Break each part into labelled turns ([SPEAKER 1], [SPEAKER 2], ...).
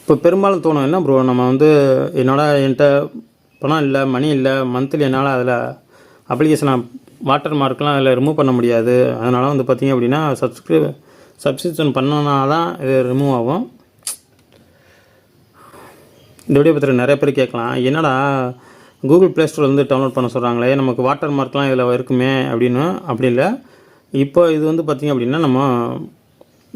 [SPEAKER 1] இப்போ பெரும்பாலும் தோணும், என்ன ப்ரோ நம்ம வந்து என்கிட்ட பணம் இல்லை, மணி இல்லை, மந்த்லி என்னால் அதில் அப்ளிகேஷனை வாட்டர் மார்க்லாம் அதில் ரிமூவ் பண்ண முடியாது, அதனால் வந்து பார்த்திங்க அப்படின்னா சப்ஸ்கிரிப்ஷன் பண்ணோன்னா தான் இது ரிமூவ் ஆகும். இந்த வீடியோ பற்றி நிறைய பேர் கேட்கலாம், என்னடா கூகுள் ப்ளே ஸ்டோர்லேருந்து டவுன்லோட் பண்ண சொல்கிறாங்களே, நமக்கு வாட்டர் மார்க்லாம் இதில் இருக்குமே அப்படின்னு. அப்படி இல்லை, இப்போ இது வந்து பார்த்திங்க அப்படின்னா நம்ம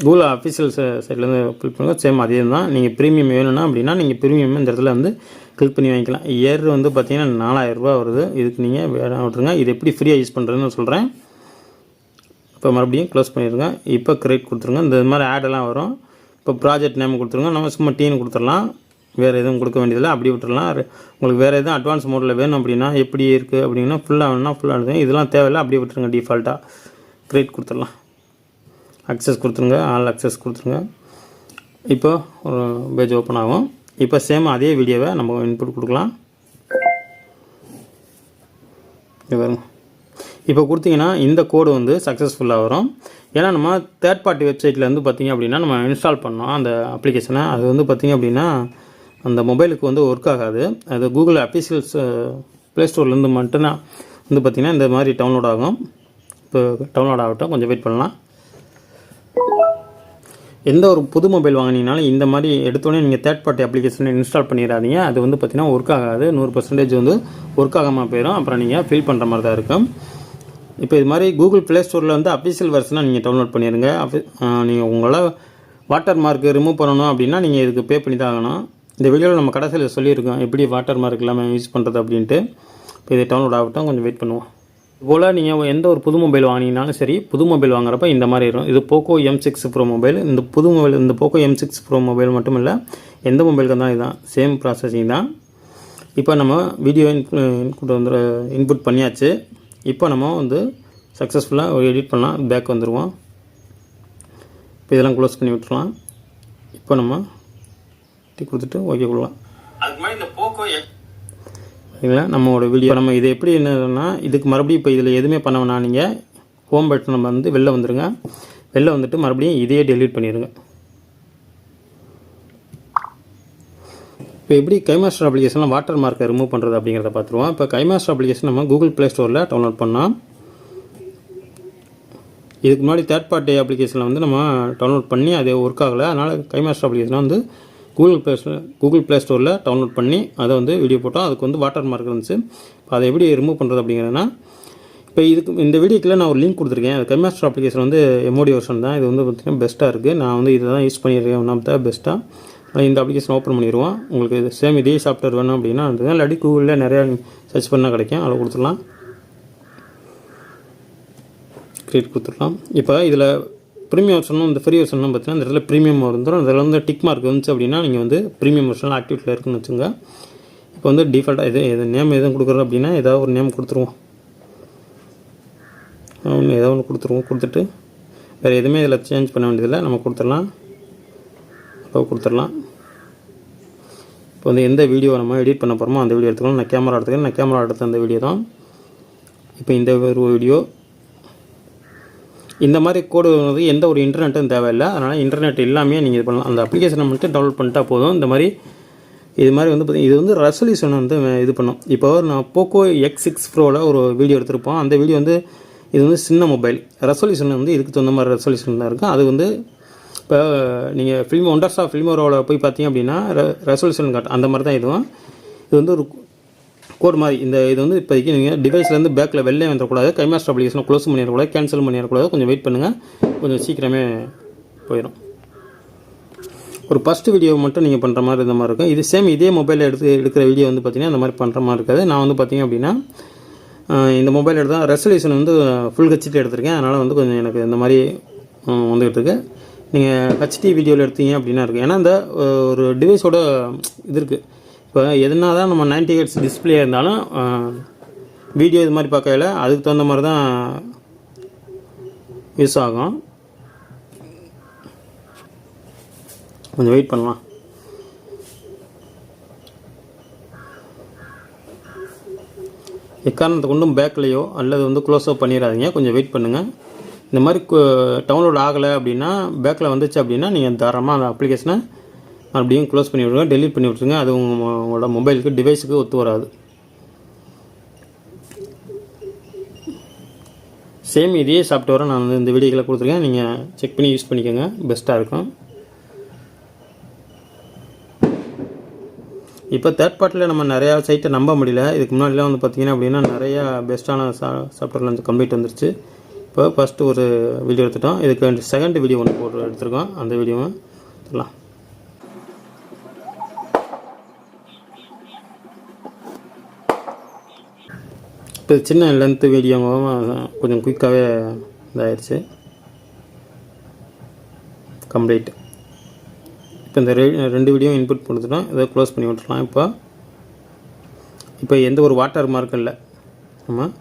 [SPEAKER 1] கூகுள் அஃபிஷியல் சைட்லேருந்து கிளிக் பண்ணுங்கள். சேம் அதே தான். நீங்கள் ப்ரீமியம் வேணும்னா அப்படின்னா நீங்கள் ப்ரீமியம் இந்த இடத்துல வந்து கிளிக் பண்ணி வாங்கிக்கலாம். இயர் வந்து பார்த்திங்கன்னா 4000 ரூபா வருது. இதுக்கு நீங்கள் வேணாம் விட்ருங்க. இது எப்படி ஃப்ரீயாக யூஸ் பண்ணுறதுன்னு சொல்கிறேன். இப்போ மறுபடியும் க்ளோஸ் பண்ணிடுங்க. இப்போ கிரியேட் கொடுத்துருங்க. இந்த மாதிரி ஆடெல்லாம் வரும். இப்போ ப்ராஜெக்ட் நேம் கொடுத்துருங்க. நம்ம சும்மா டீன்னு கொடுத்துடலாம். வேறு எதுவும் கொடுக்க வேண்டியதில்லை, அப்படி விட்டுடலாம். உங்களுக்கு வேறு எதுவும் அட்வான்ஸ் மோடில் வேணும் அப்படின்னா எப்படி இருக்குது அப்படின்னா ஃபுல்லாக வேணும்னா ஃபுல்லாக எடுத்துங்க. இதெல்லாம் தேவையில்லை, அப்படியே விட்டுருங்க. டிஃபால்ட்டாக கிரியேட் கொடுத்துடலாம். அக்சஸ் கொடுத்துருங்க, ஆல் அக்சஸ் கொடுத்துருங்க. இப்போ ஒரு பேஜ் ஓப்பன் ஆகும். இப்போ சேம் அதே வீடியோவை நம்ம இன்புட் கொடுக்கலாம். பாருங்க, இப்போ கொடுத்தீங்கன்னா இந்த கோடு வந்து சக்ஸஸ்ஃபுல்லாக வரும். ஏன்னா நம்ம தேர்ட் பார்ட்டி வெப்சைட்டில் வந்து பார்த்திங்க அப்படின்னா நம்ம இன்ஸ்டால் பண்ணோம் அந்த அப்ளிகேஷனை. அது வந்து பார்த்திங்க அப்படின்னா அந்த மொபைலுக்கு வந்து ஒர்க் ஆகாது. அது கூகுள் அஃபிஷியல் ப்ளே ஸ்டோர்லேருந்து மட்டும்தான் வந்து பார்த்திங்கன்னா இந்த மாதிரி டவுன்லோட் ஆகும். இப்போ டவுன்லோட் ஆகட்டும், கொஞ்சம் வெயிட் பண்ணலாம். எந்த ஒரு புது மொபைல் வாங்கினீங்கனாலும் இந்த மாதிரி எடுத்தோடனே நீங்கள் தேர்ட் பார்ட்டி அப்ளிகேஷனை இன்ஸ்டால் பண்ணிடாதீங்க. அது வந்து பார்த்திங்கன்னா ஒர்க் ஆகாது. 100% வந்து ஒர்க் ஆகாமல் போயிடும். அப்புறம் நீங்கள் ஃபீல் பண்ணுற மாதிரி தான் இருக்கும். இப்போ இது மாதிரி கூகுள் ப்ளே ஸ்டோரில் வந்து அஃபிஷியல் வெர்ஷனாக நீங்கள் டவுன்லோட் பண்ணிடுங்க. நீங்கள் உங்களால் வாட்டர் மார்க் ரிமூவ் பண்ணணும் அப்படின்னா நீங்கள் இதுக்கு பே பண்ணி தான் ஆகணும். இந்த வீடியோவில் நம்ம கடைசியில் சொல்லியிருக்கோம் எப்படி வாட்டர் மார்க் இல்லாமல் யூஸ் பண்ணுறது அப்படின்ட்டு. இப்போ இதை டவுன்லோட் ஆகட்டும், கொஞ்சம் வெயிட் பண்ணுவோம். இதுபோல் நீங்கள் எந்த ஒரு புது மொபைல் வாங்கினீங்கனாலும் சரி, புது மொபைல் வாங்குறப்ப இந்த மாதிரி இருக்கும். இது போக்கோ M6 Pro மொபைல். இந்த புது மொபைல், இந்த போக்கோ M6 Pro மொபைல் மட்டும் இல்லை, எந்த மொபைலுக்கு தான் இதுதான் சேம் ப்ராசஸிங் தான். இப்போ நம்ம வீடியோ இன்புட் பண்ணியாச்சு. இப்போ நம்ம வந்து சக்ஸஸ்ஃபுல்லாக ஒரு எடிட் பண்ணலாம். பேக் வந்துடுவோம். இப்போ இதெல்லாம் க்ளோஸ் பண்ணி விட்டுருலாம். இப்போ நம்ம டிக் கொடுத்துட்டு ஓகே கொடுக்கலாம். அதுக்கு மாதிரி இந்த போக்கோ சரிங்களா, நம்மளோட வீடியோ நம்ம இது எப்படி என்னன்னா, இதுக்கு மறுபடியும் இப்போ இதில் எதுவுமே பண்ண வேணாம். நீங்கள் ஹோம் பட்டன் நம்ம வந்து வெளில வந்துடுங்க. வெளில வந்துட்டு மறுபடியும் இதையே டெலீட் பண்ணிடுங்க. இப்போ எப்படி கைமாஸ்டர் அப்ளிகேஷனில் வாட்டர் மார்க்கை ரிமூவ் பண்ணுறது அப்படிங்கிறத பார்த்துருவோம். இப்போ கைமாஸ்டர் அப்ளிகேஷன் நம்ம கூகுள் ப்ளே ஸ்டோரில் டவுன்லோட் பண்ணோம். இதுக்கு முன்னாடி தேர்ட் பார்ட்டி அப்ளிகேஷனில் வந்து நம்ம டவுன்லோட் பண்ணி அது ஒர்க் ஆகலை. அதனால் கைமாஸ்டர் அப்ளிகேஷனை வந்து கூகுள் ப்ளே ஸ்டோரில் டவுன்லோட் பண்ணி அதை வந்து வீடியோ போட்டோம். அதுக்கு வந்து வாட்டர் மார்க் இருந்துச்சு. இப்போ அதை எப்படி ரிமூவ் பண்ணுறது அப்படிங்கிறதுனா, இப்போ இந்த வீடியோக்கில் நான் ஒரு லிங்க் கொடுத்துருக்கேன். அது கைமாஸ்டர் அப்ளிகேஷன் வந்து MOD வெர்ஷன் தான். இது வந்து பார்த்திங்கன்னா பெஸ்ட்டாக இருக்குது. நான் வந்து இதை தான் யூஸ் பண்ணியிருக்கேன். ஒன் ஆஃப் த பெஸ்ட்டாக. இந்த அப்ளிகேஷன் ஓப்பன் பண்ணிடுவோம். உங்களுக்கு இது சேம் இதே சாஃப்ட்வேர் வேணும் அப்படின்னா இல்லாட்டி கூகுளில் நிறையா சர்ச் பண்ணால் கிடைக்கும். அதில் கொடுத்துடலாம். கிரியேட் கொடுத்துடலாம். இப்போ இதில் ப்ரீமியம் வெர்ஷனும் இந்த ஃப்ரீ வெர்ஷனும் பார்த்தீங்கன்னா இந்த இடத்துல ப்ரீமியம் வந்துடும். இதில் வந்து டிக் மார்க் வந்துச்சு அப்படின்னா நீங்கள் வந்து ப்ரீமியம் வெர்ஷனில் ஆக்டிவேட்டில் இருக்குன்னு வச்சுங்க. இப்போ வந்து டிஃபால்ட்டாக எது நேம் எதுவும் கொடுக்குறோம் அப்படின்னா ஏதாவது ஒரு நேம் கொடுத்துருவோம். ஏதாவது ஒன்று கொடுத்துட்டு வேறு எதுவுமே இதில் சேஞ்ச் பண்ண வேண்டியதில்லை. நம்ம கொடுத்துடலாம். அப்போ கொடுத்துடலாம். இப்போ வந்து எந்த வீடியோ நம்ம எடிட் பண்ண போகிறோமோ அந்த வீடியோ எடுத்துக்கலாம். நான் கேமரா எடுத்த அந்த வீடியோ தான். இப்போ இந்த ஒரு வீடியோ இந்த மாதிரி கோடு வந்து எந்த ஒரு இன்டர்நெட்டும் தேவையில்லை. அதனால் இன்டர்நெட் இல்லாமே நீங்கள் இது பண்ணலாம். அந்த அப்ளிகேஷனை மட்டும் டவுன்லோட் பண்ணிட்டா போதும். இது மாதிரி வந்து பார்த்திங்கன்னா இது வந்து ரெசல்யூஷன் வந்து இது பண்ணும். இப்போ நான் போக்கோ X6 Proவில் ஒரு வீடியோ எடுத்திருப்போம். அந்த வீடியோ வந்து இது வந்து சின்ன மொபைல். ரெசல்யூஷன் வந்து இதுக்கு தகுந்த மாதிரி ரெசல்யூஷன் தான் இருக்கும். அது வந்து இப்போ நீங்கள் ஒண்டர்ஸ் ஆஃப் ஃபில்மோரோவில் போய் பார்த்தீங்க அப்படின்னா ரெசல்யூஷன் காட்டும். அந்த மாதிரி தான் இதுவும். இது வந்து ஒரு கோட் மாதிரி. இது வந்து இப்போதைக்கு நீங்கள் டிவைஸ்லேருந்து பேக்கில் வெளிலே வந்துடக்கூடாது. கைமாஸ்டர் அப்ளிகேஷனை க்ளோஸ் பண்ணிடக்கூடாது, கேன்சல் பண்ணிடக்கூடாது. கொஞ்சம் வெயிட் பண்ணுங்கள், கொஞ்சம் சீக்கிரமே போயிடும். ஒரு ஃபஸ்ட்டு வீடியோ மட்டும் நீங்கள் பண்ணுற மாதிரி இந்த மாதிரி இருக்கும். இது சேம் இதே மொபைலில் எடுக்கிற வீடியோ வந்து பார்த்திங்கன்னா அந்த மாதிரி பண்ணுற மாதிரி இருக்காது. நான் வந்து பார்த்திங்க அப்படின்னா இந்த மொபைல் எடுத்தால் ரெசல்யூஷன் வந்து ஃபுல் HD எடுத்திருக்கேன். அதனால் வந்து கொஞ்சம் எனக்கு இந்த மாதிரி வந்துகிட்டு இருக்கு. நீங்கள் HD வீடியோவில் எடுத்தீங்க அப்படின்னா இருக்குது. ஏன்னா இந்த ஒரு டிவைஸோட இது இருக்குது. இப்போ எதுனா தான் நம்ம 90 Hz டிஸ்பிளே இருந்தாலும் வீடியோ இது மாதிரி பார்க்கல அதுக்கு தகுந்த மாதிரி தான் யூஸ் ஆகும். கொஞ்சம் வெயிட் பண்ணலாம். எக்காரணத்தை கொண்டும் பேக்லேயோ அல்லது வந்து க்ளோஸ்அப் பண்ணிடாதீங்க. கொஞ்சம் வெயிட் பண்ணுங்கள். இந்த மாதிரி டவுன்லோட் ஆகலை அப்படின்னா பேக்கில் வந்துச்சு அப்படின்னா நீங்கள் தாராளமாக அந்த அப்ளிகேஷனை மறுபடியும் க்ளோஸ் பண்ணி விட்ருங்க, டெலீட் பண்ணி விட்ருங்க. அது உங்களோட மொபைலுக்கு டிவைஸுக்கு ஒத்து வராது. சேம் இதே சாஃப்ட்வேரை நான் வந்து இந்த வீடியோக்களை கொடுத்துருக்கேன், நீங்கள் செக் பண்ணி யூஸ் பண்ணிக்கோங்க, பெஸ்ட்டாக இருக்கும். இப்போ தேர்ட் பார்ட்டியில் நம்ம நிறையா சைட்டை நம்ப முடியல. இதுக்கு முன்னாடிலாம் வந்து பார்த்திங்கன்னா அப்படின்னா நிறையா பெஸ்ட்டான சாஃப்ட்வேரில் வந்து கம்ப்ளீட் வந்துருச்சு. இப்போ ஃபஸ்ட்டு ஒரு வீடியோ எடுத்துட்டோம், இதுக்கு செகண்ட் வீடியோ ஒன்று போட்டு எடுத்துருக்கோம், அந்த வீடியோவை எடுத்துடலாம். இப்போ சின்ன லென்த்து வீடியோவும் கொஞ்சம் குயிக்காகவே இதாகிடுச்சு, கம்ப்ளீட். இப்போ இந்த ரெண்டு வீடியோ இன்புட் கொடுத்துட்டோம், இதை க்ளோஸ் பண்ணி விட்டுடலாம். இப்போ எந்த ஒரு வாட்டர் மார்க்கும் இல்லை. ஆமாம்,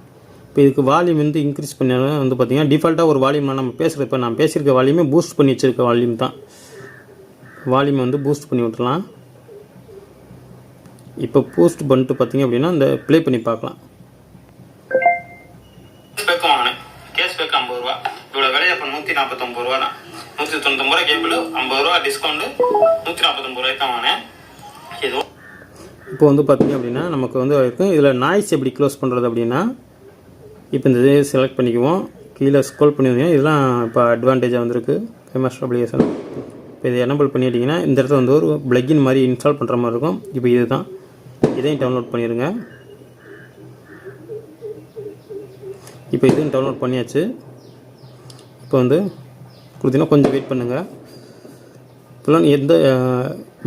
[SPEAKER 1] இப்போ இதுக்கு வால்யூம் வந்து இன்க்ரீஸ் பண்ணாலும் வந்து பார்த்திங்கன்னா டிஃபால்ட்டாக ஒரு வால்யூம் நம்ம பேசுகிறது, இப்போ நான் பேசியிருக்க வால்யூமே பூஸ்ட் பண்ணி வச்சுருக்க வால்யூம் தான். வால்யூமை வந்து பூஸ்ட் பண்ணி விட்டுலாம். இப்போ பூஸ்ட் பண்ணிட்டு பார்த்திங்க அப்படின்னா இந்த ப்ளே பண்ணி பார்க்கலாம். ஸ்பெக் வாங்கினேன், கேஸ் ஸ்பெக் 50 ரூபா, இவ்வளோ விலையை இப்போ 149 ரூபா தான். 199 ரூபா கேபிள், 50 ரூபா டிஸ்கவுண்ட்டு, 149 ரூபாய்க்கு தான் வாங்கினேன். ஏதோ இப்போ வந்து பார்த்திங்க அப்படின்னா நமக்கு வந்து இருக்கும். இதில் நாய்ஸ் எப்படி க்ளோஸ் பண்ணுறது அப்படின்னா, இப்போ இந்த இதை செலக்ட் பண்ணிக்குவோம், கீழே ஸ்க்ரோல் பண்ணி வந்தீங்கன்னா இதெல்லாம் இப்போ அட்வான்டேஜாக வந்திருக்கு கைமாஸ்டர் அப்ளிகேஷன். இப்போ இதை எனபிள் பண்ணிட்டீங்கன்னா இந்த இடத்துல வந்து ஒரு பிளக்கின் மாதிரி இன்ஸ்டால் பண்ணுற மாதிரி இருக்கும். இப்போ இது தான், இதையும் டவுன்லோட் பண்ணிடுங்க. இப்போ இதுவும் டவுன்லோட் பண்ணியாச்சு. இப்போ வந்து கொடுத்தீங்கன்னா கொஞ்சம் வெயிட் பண்ணுங்கள். இப்போலாம் எந்த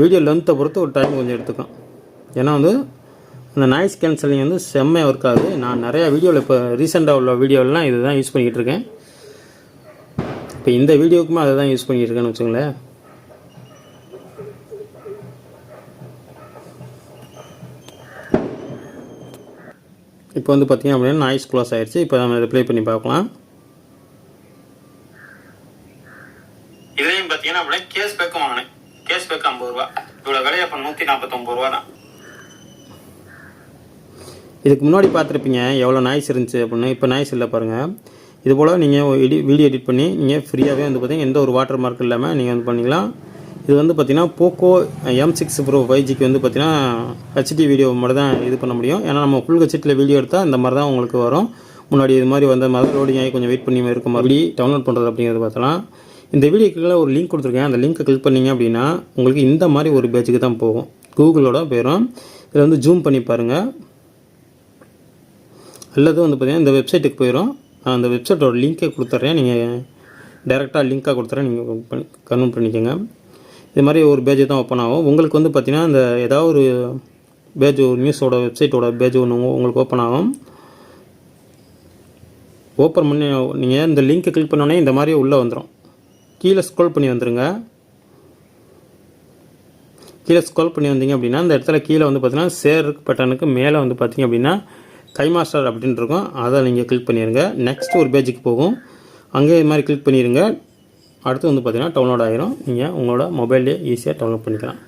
[SPEAKER 1] வீடியோ லென்த்தை பொறுத்து ஒரு டைம் கொஞ்சம் எடுத்துக்கும். ஏன்னா வந்து அந்த நாய்ஸ் கேன்சலிங் வந்து செம்மையாக ஒர்க் ஆகுது. நான் நிறையா வீடியோவில் இப்போ ரீசெண்டாக உள்ள வீடியோலாம் இது தான் யூஸ் பண்ணிக்கிட்டு இருக்கேன். இப்போ இந்த வீடியோவுக்குமே அதை தான் யூஸ் பண்ணிக்கிட்டு இருக்கேன்னு வச்சுங்களேன். இப்போ வந்து பார்த்திங்க அப்படின்னா நாய்ஸ் க்ளோஸ் ஆகிடுச்சு. இப்போ நம்ம இதை ப்ளே பண்ணி பார்க்கலாம். இதுலேயும் பார்த்தீங்கன்னா அப்படின்னா கேஸ் பேக் வாங்கினேன், கேஸ் பேக் 50 ரூபா, இவ்வளோ விலையை இப்போ 149 ரூபா தான். இதுக்கு முன்னாடி பார்த்துருப்பீங்க எவ்வளோ நாய்ஸ் இருந்துச்சு அப்படின்னு. இப்போ நாய்ஸ் இல்லை பாருங்கள். இது போல் நீங்கள் வீடியோ எடிட் பண்ணி நீங்கள் ஃப்ரீயாகவே வந்து பார்த்திங்கன்னா எந்த ஒரு வாட்டர் மார்க் இல்லாமல் நீங்கள் வந்து பண்ணிக்கலாம். இது வந்து பார்த்திங்கன்னா போக்கோ M6 Pro 5Gக்கு வந்து பார்த்திங்கன்னா HD வீடியோ மட்டும் தான் இது பண்ண முடியும். ஏன்னா நம்ம ஃபுல் ஹெச்டியில் வீடியோ எடுத்தால் இந்த மாதிரி தான் உங்களுக்கு வரும். முன்னாடி இது மாதிரி வந்த மாதிரி லோடிங் ஆகி கொஞ்சம் வெயிட் பண்ணி இருக்க மாதிரி டவுன்லோட் பண்ணுறது அப்படிங்கிறது பார்த்தலாம். இந்த வீடியோக்குள்ள ஒரு லிங்க் கொடுத்துருக்கேன், அந்த லிங்க்கை கிளிக் பண்ணிங்க அப்படின்னா உங்களுக்கு இந்த மாதிரி ஒரு பேஜுக்கு தான் போகும். கூகுளோட பேரும் இதில் வந்து ஜூம் பண்ணி பாருங்கள். அல்லது வந்து பார்த்திங்கன்னா இந்த வெப்சைட்டுக்கு போயிடும். அந்த வெப்சைட்டோட லிங்க்கை கொடுத்துட்றேன், நீங்கள் டைரெக்டாக லிங்க்காக கொடுத்துட்றேன், நீங்கள் கன்வெர்ட் பண்ணிக்கோங்க. இது மாதிரி ஒரு பேஜ் தான் ஓப்பன் ஆகும். உங்களுக்கு வந்து பார்த்திங்கன்னா இந்த ஏதாவது ஒரு பேஜ், ஒரு நியூஸோட வெப்சைட்டோட பேஜ் ஒன்று உங்களுக்கு ஓப்பன் ஆகும். ஓப்பன் பண்ணி நீங்கள் இந்த லிங்க்கை கிளிக் பண்ணோன்னே இந்த மாதிரி உள்ளே வந்துடும். கீழே ஸ்க்ரோல் பண்ணி வந்துடுங்க. கீழே ஸ்க்ரோல் பண்ணி வந்தீங்க அப்படின்னா இந்த இடத்துல கீழே வந்து பார்த்திங்கன்னா ஷேர் பட்டனுக்கு மேலே வந்து பார்த்திங்க அப்படின்னா கைமாஸ்டர் அப்படின்னு இருக்கும், அதை நீங்கள் கிளிக் பண்ணிடுங்க. நெக்ஸ்ட் ஒரு பேஜுக்கு போகும், அங்கே இது மாதிரி கிளிக் பண்ணிடுங்க. அடுத்து வந்து பார்த்திங்கன்னா டவுன்லோட் ஆகிரும். நீங்கள் உங்களோட மொபைல்லே ஈஸியாக டவுன்லோட் பண்ணிக்கலாம்.